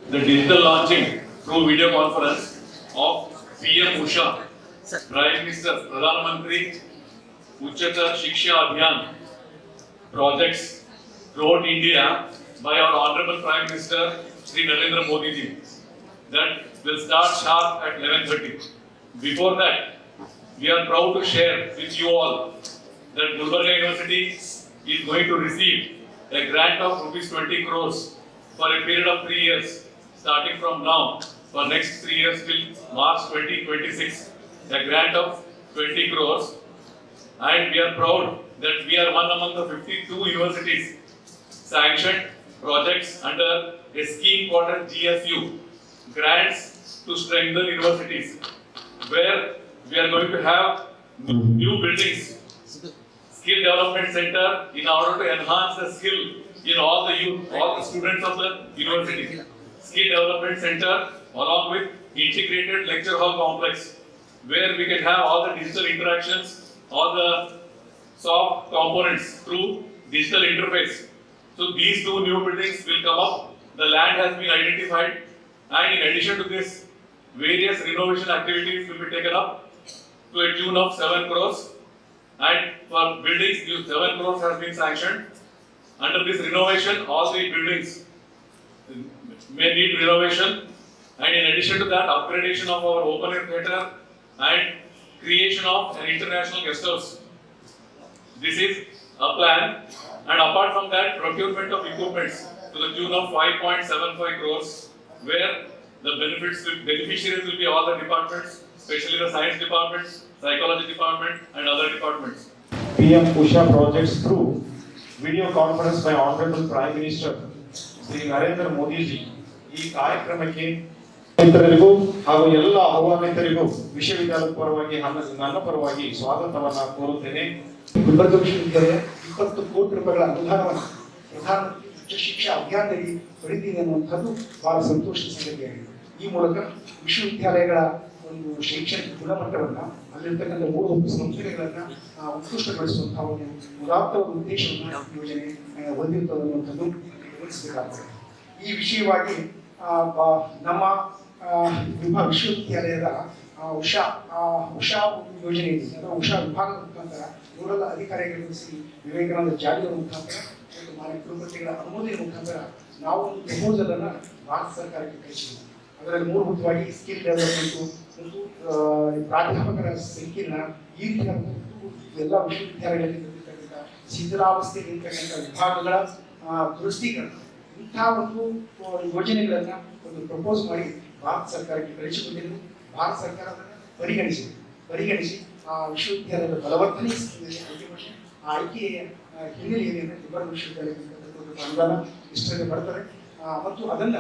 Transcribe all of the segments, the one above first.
The digital launching through video conference of PM Usha, Prime Minister Pradhan Mantri Uchchatar Shiksha Abhiyan projects throughout India by our Honorable Prime Minister Sri Narendra Modi ji. That will start sharp at 11:30. Before that, we are proud to share with you all that Gulbarga University is going to receive a grant of rupees 20 crores for a period of 3 years, starting from now for next 3 years till March 2026. A grant of 20 crores, and we are proud that we are one among the 52 universities sanctioned projects under a scheme called GSU, grants to strengthen universities, where we are going to have new buildings, skill development center in order to enhance the skill in all the youth, all the students of the university. Skill development center along with integrated lecture hall complex, where we can have all the digital interactions, all the soft components through digital interface. So these two new buildings will come up. The land has been identified, and in addition to this, various renovation activities will be taken up to a tune of 7 crores. And for buildings, 7 crores has been sanctioned. Under this renovation, all the buildings may need renovation, and in addition to that, upgradation of our open air theatre and creation of an international guest house. This is a plan, and apart from that, procurement of equipments to the tune of 5.75 crores, where the beneficiaries will be all the departments, especially the science departments, psychology department, and other departments. PM Usha projects through video conference by Honorable Prime Minister Sri Narendra Modi ji. ಈ ಕಾರ್ಯಕ್ರಮಕ್ಕೆ ಮಿತ್ರರಿಗೂ ಹಾಗೂ ಎಲ್ಲ ಆಹ್ವಾನಿತರಿಗೂ ವಿಶ್ವವಿದ್ಯಾಲಯದ ಪರವಾಗಿ ನನ್ನ ಪರವಾಗಿ ಸ್ವಾಗತವನ್ನ ಕೋರುತ್ತೇನೆ. ಗುಲ್ಬರ್ಗ ವಿಶ್ವವಿದ್ಯಾಲಯ 20 ಕೋಟಿ ರೂಪಾಯಿಗಳ ಅನುದಾನವನ್ನು ಪ್ರಧಾನಮಂತ್ರಿ ಉಚ್ಚ ಶಿಕ್ಷಾ ಅಭಿಯಾನದಲ್ಲಿ ಪಡೆದಿದೆ ಅನ್ನುವಂಥದ್ದು ಬಹಳ ಸಂತೋಷದ ಸಂಗತಿಯಾಗಿದೆ. ಈ ಮೂಲಕ ವಿಶ್ವವಿದ್ಯಾಲಯಗಳ ಒಂದು ಶೈಕ್ಷಣಿಕ ಗುಣಮಟ್ಟವನ್ನು, ಅಲ್ಲಿರ್ತಕ್ಕಂಥ ಮೂಲಭೂತ ಸಂಸ್ಥೆಗಳನ್ನ ಉತ್ಕೃಷ್ಟಗೊಳಿಸುವಂತಹ ಒಂದು ಉದಾತ್ತ ಉದ್ದೇಶವನ್ನು ಯೋಜನೆ ಹೊಂದಿರುತ್ತದೆ ಅನ್ನುವಂಥದ್ದು ಗಮನಿಸಬೇಕಾಗುತ್ತದೆ. ಈ ವಿಷಯವಾಗಿ ನಮ್ಮ ವಿಶ್ವವಿದ್ಯಾಲಯದ ಉಷಾ ಯೋಜನೆ ಇದೆ. ಉಷಾ ವಿಭಾಗದ ಮುಖಾಂತರ ನೋಡಲ್ ಅಧಿಕಾರಿಗಳು ಶ್ರೀ ವಿವೇಕಾನಂದ ಜಾರಿಯ ಮುಖಾಂತರ ಮತ್ತು ಮಾನ್ಯ ಕುಲಪತಿಗಳ ಅನುಮೋದನೆ ಮುಖಾಂತರ ನಾವು ಒಂದು ಪ್ರಪೋಸಲ್ ಅನ್ನು ಭಾರತ ಸರ್ಕಾರಕ್ಕೆ ಕಳಿಸಿದ್ದೀವಿ. ಅದರಲ್ಲಿ ಮೂಲಭೂತವಾಗಿ ಸ್ಕಿಲ್ ಡೆವಲಪ್ಮೆಂಟು ಮತ್ತು ಪ್ರಾಧ್ಯಾಪಕರ ಸಂಖ್ಯೆಯನ್ನ ಈ ರೀತಿಯ ಎಲ್ಲ ವಿಶ್ವವಿದ್ಯಾಲಯಗಳಲ್ಲಿ ಶಿಥಿಲಾವಸ್ಥೆಯಲ್ಲಿ ಇರ್ತಕ್ಕಂಥ ವಿಭಾಗಗಳ ದುರಸ್ತೀಕರಣ, ಇಂತಹ ಒಂದು ಯೋಜನೆಗಳನ್ನ ಒಂದು ಪ್ರಪೋಸ್ ಮಾಡಿ ಭಾರತ ಸರ್ಕಾರಕ್ಕೆ ಕಳಿಸಿಕೊಂಡಿದ್ದು, ಭಾರತ ಸರ್ಕಾರ ಪರಿಗಣಿಸಿ ವಿಶ್ವವಿದ್ಯಾಲಯದ ಬಲವರ್ಧನೆ ಆಯ್ಕೆಯ ಹಿನ್ನೆಲೆಯಲ್ಲಿ ಗುಲ್ಬರ್ಗ ವಿಶ್ವವಿದ್ಯಾಲಯಕ್ಕೆ ಅನುದಾನ ಇಷ್ಟರಲ್ಲಿ ಬರ್ತದೆ ಮತ್ತು ಅದನ್ನ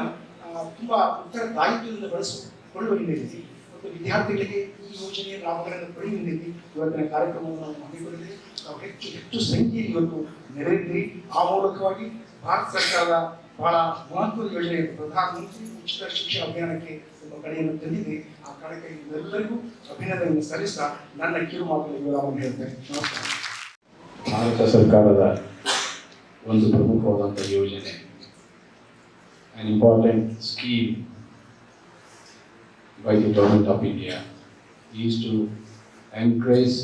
ತುಂಬಾ ಉತ್ತರದಾಯಿತ್ವದಿಂದ ಬಳಸಿಕೊಳ್ಳುವ ಹಿನ್ನೆಲೆಯಲ್ಲಿ ಮತ್ತು ವಿದ್ಯಾರ್ಥಿಗಳಿಗೆ ಈ ಯೋಜನೆಯ ಲಾಭಗಳನ್ನು ಪಡೆಯುವ ಹಿನ್ನೆಲೆಯಲ್ಲಿ ಇವತ್ತಿನ ಕಾರ್ಯಕ್ರಮವನ್ನು ನಾವು ಹಮ್ಮಿಕೊಂಡಿದ್ದೇವೆ. ನಾವು ಹೆಚ್ಚು ಸಂಖ್ಯೆಯಲ್ಲಿ ಇವತ್ತು ನೆರವೇರಿದ್ರಿ. ಆ ಮೂಲಕವಾಗಿ ಭಾರತ ಸರ್ಕಾರದ ಬಹಳ ಮಹತ್ವದ ಯೋಜನೆ ಪ್ರಧಾನಮಂತ್ರಿ ಉಚಿತ ಶಿಕ್ಷಣ ಅಭಿಯಾನಕ್ಕೆ ಒಂದು ಕಡೆಯನ್ನು ತಂದಿದೆ. ಆ ಕಾರಣಕ್ಕೆ ಎಲ್ಲರಿಗೂ ಅಭಿನಂದನೆ ಸಲ್ಲಿಸ್ತಾ ನನ್ನ ಕಿರು ಮಾತುಗಳಿಗೆ ನಾನು ಹೇಳ್ತೇನೆ. ನಮಸ್ಕಾರ. ಭಾರತ ಸರ್ಕಾರದ ಒಂದು ಪ್ರಮುಖವಾದಂಥ ಯೋಜನೆ, an important scheme by the government of India is to encourage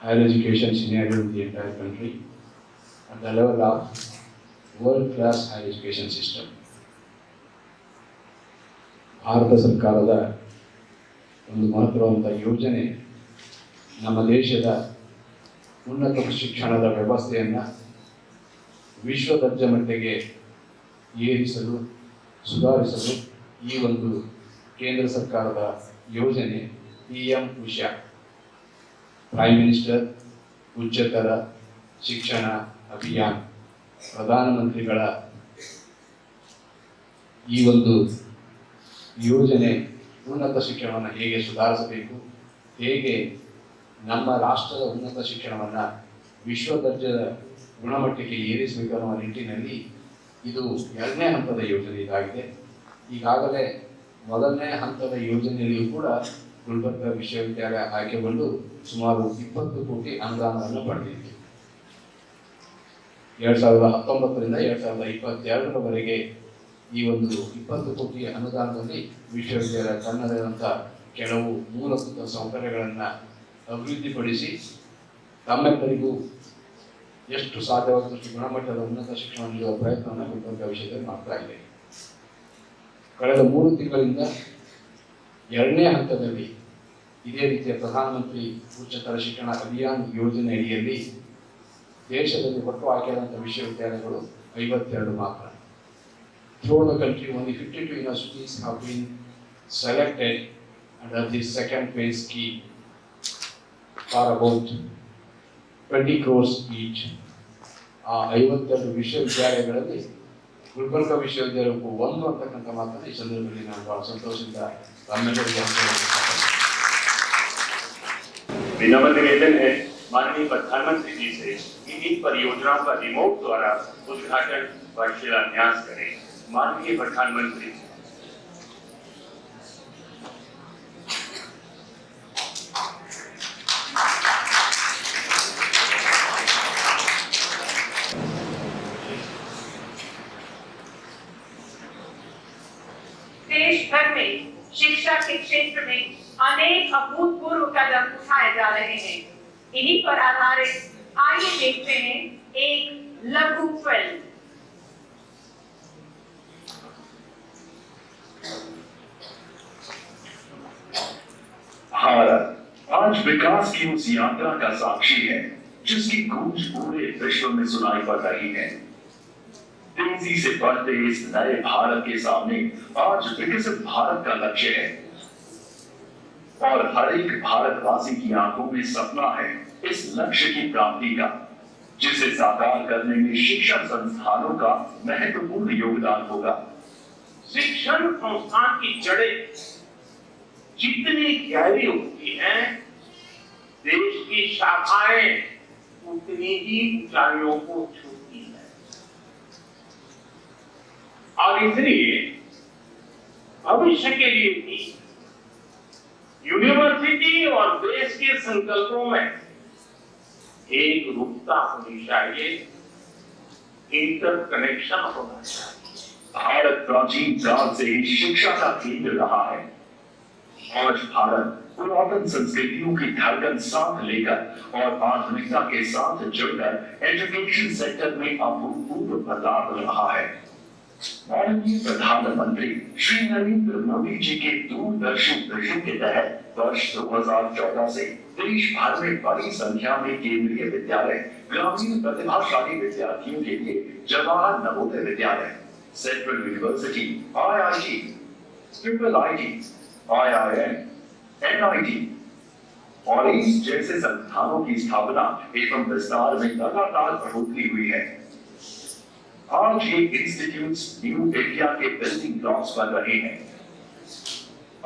higher education scenario in the entire country at the level of world-class higher education system. Bharat ಸರ್ಕಾರದ ಒಂದು ಮಹತ್ವವಾದಂಥ ಯೋಜನೆ ನಮ್ಮ ದೇಶದ ಉನ್ನತ ಶಿಕ್ಷಣದ ವ್ಯವಸ್ಥೆಯನ್ನು ವಿಶ್ವ ದರ್ಜೆ ಮಟ್ಟಿಗೆ ಏರಿಸಲು, ಸುಧಾರಿಸಲು ಈ ಒಂದು ಕೇಂದ್ರ ಸರ್ಕಾರದ ಯೋಜನೆ PM Usha prime minister Uchchatar ಶಿಕ್ಷಣ ಅಭಿಯಾನ್ ಪ್ರಧಾನಮಂತ್ರಿಗಳ ಈ ಒಂದು ಯೋಜನೆ ಉನ್ನತ ಶಿಕ್ಷಣವನ್ನು ಹೇಗೆ ಸುಧಾರಿಸಬೇಕು, ಹೇಗೆ ನಮ್ಮ ರಾಷ್ಟ್ರದ ಉನ್ನತ ಶಿಕ್ಷಣವನ್ನು ವಿಶ್ವ ದರ್ಜೆಯ ಗುಣಮಟ್ಟಕ್ಕೆ ಏರಿಸಬೇಕು ಅನ್ನುವ ನಿಟ್ಟಿನಲ್ಲಿ ಇದು 2ನೇ ಹಂತದ ಯೋಜನೆ ಇದಾಗಿದೆ. ಈಗಾಗಲೇ 1ನೇ ಹಂತದ ಯೋಜನೆಯಲ್ಲಿಯೂ ಕೂಡ ಗುಲ್ಬರ್ಗಾ ವಿಶ್ವವಿದ್ಯಾಲಯ ಆಯ್ಕೆಗೊಂಡು ಸುಮಾರು 20 ಕೋಟಿ ಅನುದಾನವನ್ನು ಪಡೆದಿದೆ. 2019ರಿಂದ 2022ರವರೆಗೆ ಈ ಒಂದು 20 ಕೋಟಿ ಅನುದಾನದಲ್ಲಿ ವಿಶ್ವವಿದ್ಯಾಲಯ ತನ್ನದಾದಂಥ ಕೆಲವು ಮೂಲಭೂತ ಸೌಕರ್ಯಗಳನ್ನು ಅಭಿವೃದ್ಧಿಪಡಿಸಿ ತಮ್ಮೆಲ್ಲರಿಗೂ ಎಷ್ಟು ಸಾಧ್ಯವಾದಷ್ಟು ಗುಣಮಟ್ಟದ ಉನ್ನತ ಶಿಕ್ಷಣ ನೀಡುವ ಪ್ರಯತ್ನವನ್ನು ಗುಲ್ಬರ್ಗಾ ವಿಷಯದಲ್ಲಿ ಮಾಡ್ತಾ ಇದೆ. ಕಳೆದ 3 ತಿಂಗಳಿಂದ 2ನೇ ಹಂತದಲ್ಲಿ ಇದೇ ರೀತಿಯ ಪ್ರಧಾನಮಂತ್ರಿ ಉಚ್ಚತರ ಶಿಕ್ಷಣ ಅಭಿಯಾನ್ ಯೋಜನೆ ಅಡಿಯಲ್ಲಿ ದೇಶದಲ್ಲಿ ಒಟ್ಟು ಆಯ್ಕೆಯಾದಂಥ ವಿಶ್ವವಿದ್ಯಾಲಯಗಳು 52 ಮಾತ್ರ. Throughout the country, only 52 universities have been selected under this second phase scheme for about 20 crores each. 52 ವಿಶ್ವವಿದ್ಯಾಲಯಗಳಲ್ಲಿ ಗುಲ್ಬರ್ಗಾ ವಿಶ್ವವಿದ್ಯಾಲಯಕ್ಕೂ ಒಂದು ಅಂತಕ್ಕಂಥ ಮಾತನ್ನು ಈ ಸಂದರ್ಭದಲ್ಲಿ ನಾನು ಬಹಳ ಸಂತೋಷದಿಂದ ತಮ್ಮೆಲ್ಲರಿಗೂ विनम्र निवेदन है माननीय प्रधानमंत्री जी से कि इन परियोजनाओं का रिमोट द्वारा उद्घाटन व शिलान्यास करें। माननीय प्रधानमंत्री देश भर में शिक्षा के क्षेत्र में अनेक अभूतपूर्व कदम उठाए जा रहे हैं। इन्हीं पर आधारित आइए देखते हैं एक लघु फिल्म। भारत आज विकास की उस यात्रा का साक्षी है जिसकी गूंज पूरे विश्व में सुनाई पड़ रही है। तेजी से बढ़ते इस नए भारत के सामने आज विकसित भारत का लक्ष्य है और हर एक भारतवासी की आंखों में सपना है इस लक्ष्य की प्राप्ति का, जिसे साकार करने में शिक्षण संस्थानों का महत्वपूर्ण योगदान होगा। शिक्षण संस्थान की जड़ें जितनी गहरी होती हैं, देश की शाखाएं उतनी ही ऊंचाइयों को छूती है। और इसलिए भविष्य के लिए भी यूनिवर्सिटी और देश के संकल्पों में एक रूपता होनी चाहिए, इंटरकनेक्शन होना चाहिए। भारत प्राचीन काल से ही शिक्षा का केंद्र रहा है। आज भारत पुरातन संस्कृतियों की धड़कन साथ लेकर और आधुनिकता के साथ जुड़कर एजुकेशन सेक्टर में अभूतपूर्व बदलाव कर रहा है। माननीय प्रधानमंत्री श्री नरेंद्र मोदी जी के दूरदर्शी विजन के तहत वर्ष 2014 से देश भर में बड़ी संख्या में केंद्रीय विद्यालय ग्रामीण प्रतिभाशाली विद्यार्थियों के लिए Jawahar Navodaya Vidyalaya, central university, IIT, triple IT, IIM, NIT और इस जैसे संस्थानों की स्थापना एवं विस्तार में लगातार बढ़ोतरी हुई है। आज ये इंस्टीट्यूट्स न्यू इंडिया के बिल्डिंग ब्लॉक्स बन रहे हैं।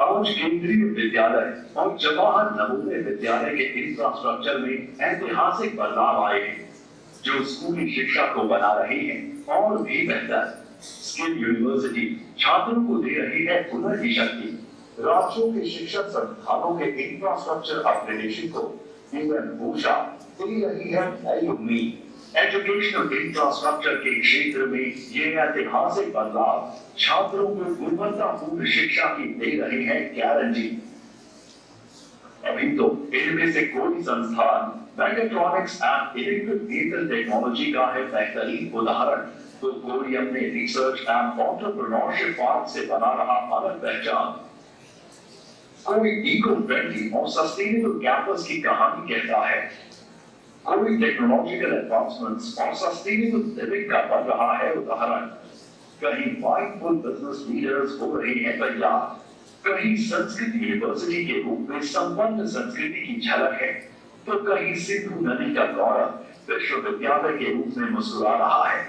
आज केंद्रीय विद्यालय और जवाहर नवोदय विद्यालय के इंफ्रास्ट्रक्चर में ऐतिहासिक बदलाव आए हैं, जो स्कूली शिक्षा को बना रहे हैं और भी बेहतर। स्किल यूनिवर्सिटी छात्रों को दे रही है हुनर की शक्ति। राज्यों के शिक्षण संस्थानों के इंफ्रास्ट्रक्चर अपग्रेडेशन को यूएन ऊषा दे रही है नई उम्मीद। एजुकेशनल इंफ्रास्ट्रक्चर के क्षेत्र में ये ऐतिहासिक बदलाव छात्रों को गुणवत्तापूर्ण शिक्षा की दे रहे हैं गारंटी। अभी तो इनमें से कोई संस्थान mechatronics and electric vehicle technology का है बेहतरीन उदाहरण, तो कोई अपने रिसर्च एंड एंटरप्रेन्योरशिप पार्क से बना रहा अलग पहचान। कोई इको फ्रेंडली और सस्टेनेबल कैंपस की कहानी कहता है। कोई टेक्नोलॉजिकल एडवांसमेंट्स और सस्टेनेबल लिविंग का बन रहा है उदाहरण। कहीं माइंडफुल बिजनेस लीडर्स हो रहे हैं तैयार, कहीं संस्कृत यूनिवर्सिटी के रूप में संपन्न संस्कृति की झलक है, तो कहीं सिंधु नदी का गौरव विश्वविद्यालय के रूप में मुस्कुरा रहा है।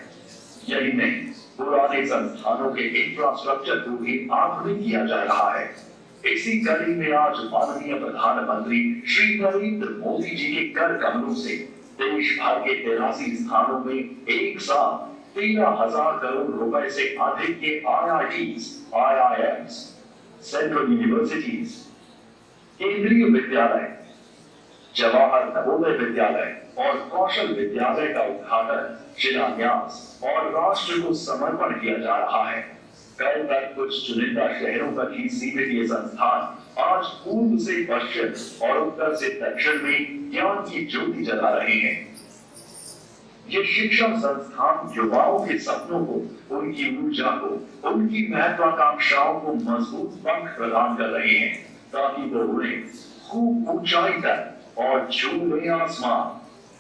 यही नहीं, पुराने संस्थानों के इंफ्रास्ट्रक्चर को भी आधुनिक किया जा रहा है। इसी कड़ी में आज माननीय प्रधानमंत्री श्री नरेंद्र मोदी जी के कर कमलों से देश भर के 83 स्थानों में एक साथ 13,000 करोड़ रुपए से अधिक के IITs, IIMs, सेंट्रल यूनिवर्सिटीज, केंद्रीय विद्यालय, जवाहर नवोदय विद्यालय और कौशल विद्यालय का उद्घाटन, शिलान्यास और राष्ट्र को समर्पण किया जा रहा है। कल तक कुछ चुनिंदा शहरों तक ही सीमित ये संस्थान आज पूर्व से पश्चिम और उत्तर से दक्षिण में ज्ञान की ज्योति जला रहे हैं। ये शिक्षा संस्थान युवाओं के सपनों को, उनकी ऊर्जा को, उनकी महत्वाकांक्षाओं को मजबूत पंख प्रदान कर रहे हैं, ताकि वो उन्हें खूब ऊंचाई तक और छूए आसमान।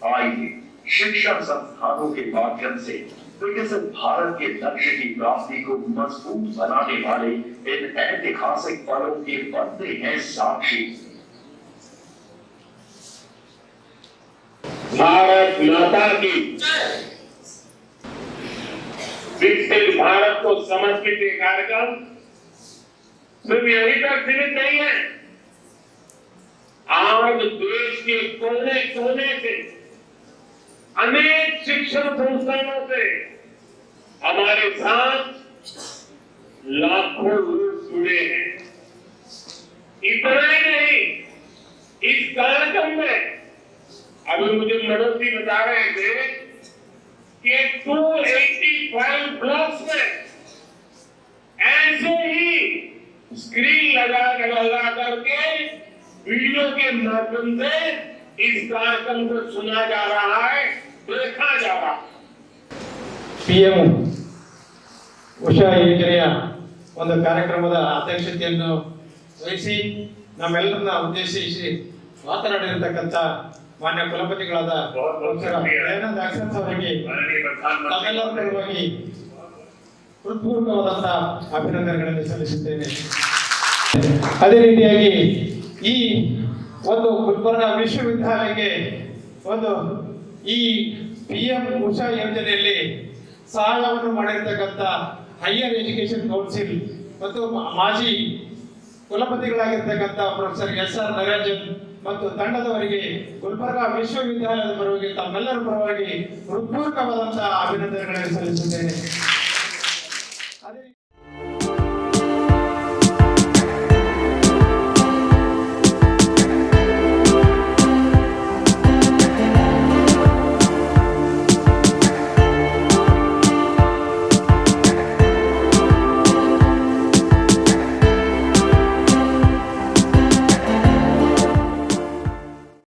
आइए शिक्षा संस्थानों के माध्यम से विकसित भारत के लक्ष्य की प्राप्ति को मजबूत बनाने वाले इन ऐतिहासिक पलों के बनते हैं साक्षी। भारत माता की विकसित भारत को समर्पित ये कार्यक्रम सिर्फ यहीं तक सीमित नहीं है। आज देश के कोने कोने से अनेक शिक्षण संस्थानों से हमारे साथ लाखों लोग जुड़े हैं। इतना ही नहीं, इस कार्यक्रम में अभी मुझे मनोज जी बता रहे थे कि 285 ब्लॉक्स में ऐसे ही स्क्रीन लगा करके वीडियो के माध्यम से इस कार्यक्रम को सुना जा रहा है, देखा जा रहा है। PM ಉಷಾ ಯೋಜನೆಯ ಒಂದು ಕಾರ್ಯಕ್ರಮದ ಅಧ್ಯಕ್ಷತೆಯನ್ನು ವಹಿಸಿ ನಮ್ಮೆಲ್ಲರನ್ನ ಉದ್ದೇಶಿಸಿ ಮಾತನಾಡಿರತಕ್ಕಂಥ ಮಾನ್ಯ ಕುಲಪತಿಗಳಾದ ದಯಾನಂದ ಅಕ್ಷತ್ ಅವರಿಗೆ ತಮ್ಮೆಲ್ಲರ ಪರವಾಗಿ ಹೃತ್ಪೂರ್ವಕವಾದಂತಹ ಅಭಿನಂದನೆಗಳನ್ನು ಸಲ್ಲಿಸುತ್ತೇನೆ। ಅದೇ ರೀತಿಯಾಗಿ ಈ ಒಂದು ಗುಲ್ಬರ್ಗ ವಿಶ್ವವಿದ್ಯಾಲಯಕ್ಕೆ ಒಂದು ಈ PM ಉಷಾ ಯೋಜನೆಯಲ್ಲಿ ಸಹಾಯವನ್ನು ಮಾಡಿರ್ತಕ್ಕಂಥ ಹೈಯರ್ ಎಜುಕೇಶನ್ ಕೌನ್ಸಿಲ್ ಮತ್ತು ಮಾಜಿ ಕುಲಪತಿಗಳಾಗಿರ್ತಕ್ಕಂಥ ಪ್ರೊಫೆಸರ್ SR ನರೇಂಜನ್ ಮತ್ತು ತಂಡದವರಿಗೆ ಗುಲ್ಬರ್ಗ ವಿಶ್ವವಿದ್ಯಾಲಯದ ಪರವಾಗಿ ತಮ್ಮೆಲ್ಲರ ಪರವಾಗಿ ಹೃತ್ಪೂರ್ವಕವಾದಂತಹ ಅಭಿನಂದನೆಗಳನ್ನು ಸಲ್ಲಿಸುತ್ತೇನೆ।